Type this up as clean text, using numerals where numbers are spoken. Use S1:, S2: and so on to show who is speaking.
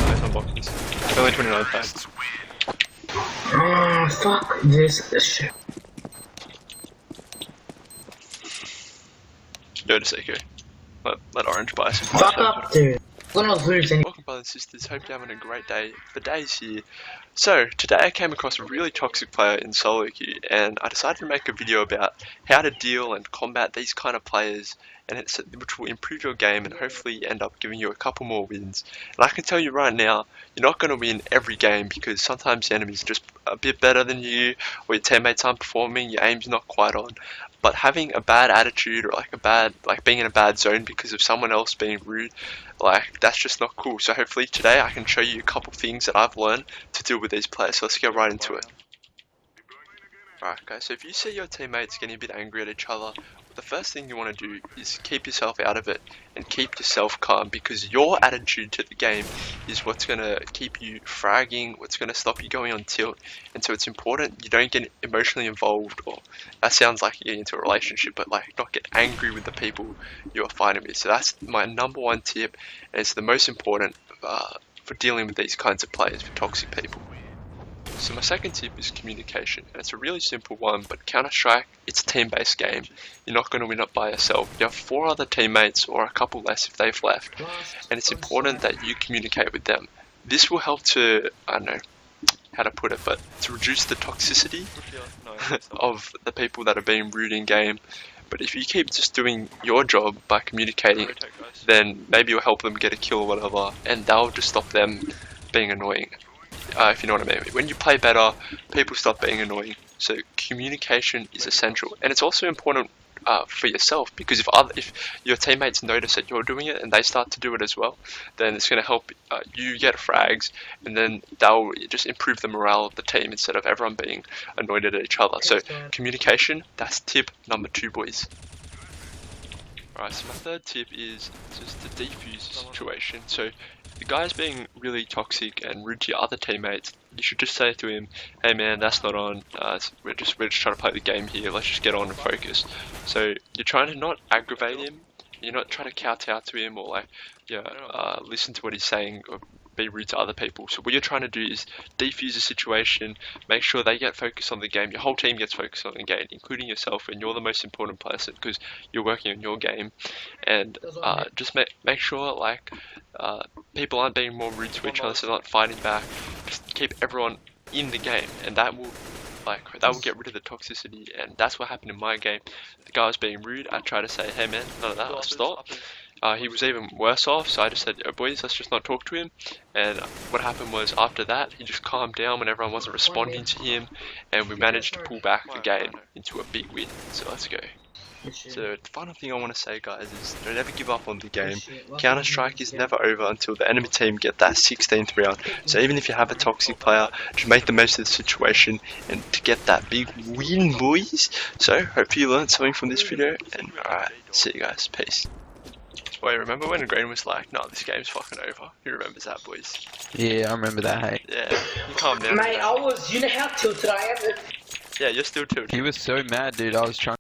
S1: Nice on boxes. Only 29 times.
S2: Fuck this shit.
S1: Go to Seiko. Let Orange buy some.
S2: Fuck up, dude. I'm gonna lose any.
S1: Welcome, brothers and sisters. Hope you're having a great day. Fahhdayss here. So, today I came across a really toxic player in solo queue, and I decided to make a video about how to deal and combat these kind of players, and which will improve your game and hopefully end up giving you a couple more wins. And I can tell you right now, you're not going to win every game because sometimes the enemy's just a bit better than you, or your teammates aren't performing, your aim's not quite on. But having a bad attitude or like being in a bad zone because of someone else being rude, like that's just not cool. So hopefully today I can show you a couple things that I've learned to deal with these players. So let's get right into it. Alright guys, so if you see your teammates getting a bit angry at each other, the first thing you want to do is keep yourself out of it and keep yourself calm, because your attitude to the game is what's going to keep you fragging, what's going to stop you going on tilt. And so it's important you don't get emotionally involved, or that sounds like you're getting into a relationship, but like not get angry with the people you're fighting with. So that's my number one tip, and it's the most important for dealing with these kinds of players, for toxic people. So my second tip is communication, and it's a really simple one, but Counter-Strike, it's a team-based game. You're not going to win it by yourself. You have 4 other teammates, or a couple less if they've left, and it's important that you communicate with them. This will help to, I don't know how to put it, but to reduce the toxicity of the people that are being rude in game. But if you keep just doing your job by communicating, then maybe you'll help them get a kill or whatever, and they'll just stop them being annoying. If you know what I mean. When you play better, people stop being annoying. So communication is essential, and it's also important for yourself, because if your teammates notice that you're doing it and they start to do it as well, then it's going to help you get frags, and then they'll just improve the morale of the team instead of everyone being annoyed at each other. So communication, that's tip number 2, boys. Alright, so my third tip is just to defuse the situation. So the guy's being really toxic and rude to your other teammates. You should just say to him, "Hey man, that's not on. We're just trying to play the game here. Let's just get on and focus." So you're trying to not aggravate him. You're not trying to kowtow to him or listen to what he's saying or be rude to other people. So what you're trying to do is defuse the situation, make sure they get focused on the game, your whole team gets focused on the game, including yourself, and you're the most important person because you're working on your game. And just make sure people aren't being more rude to each other, so they're not fighting back. Just keep everyone in the game, and that will get rid of the toxicity. And that's what happened in my game. The guy was being rude. I tried to say, "Hey man, none of that, I'll stop." He was even worse off, so I just said, "Yo boys, let's just not talk to him." And what happened was, after that, he just calmed down when everyone wasn't responding to him, and we managed to pull back the game into a big win. So let's go. So the final thing I want to say, guys, is don't ever give up on the game. Counter-Strike is never over until the enemy team get that 16th round. So even if you have a toxic player, just make the most of the situation and to get that big win, boys. So hope you learned something from this video, and alright, see you guys, peace. Wait, remember when Green was like, "No, this game's fucking over"? Who remembers that, boys?
S3: Yeah, I remember that, hey.
S1: Yeah, you calm down.
S2: Mate, you know how tilted I am?
S1: Yeah, you're still tilted.
S3: He was so mad, dude. I was trying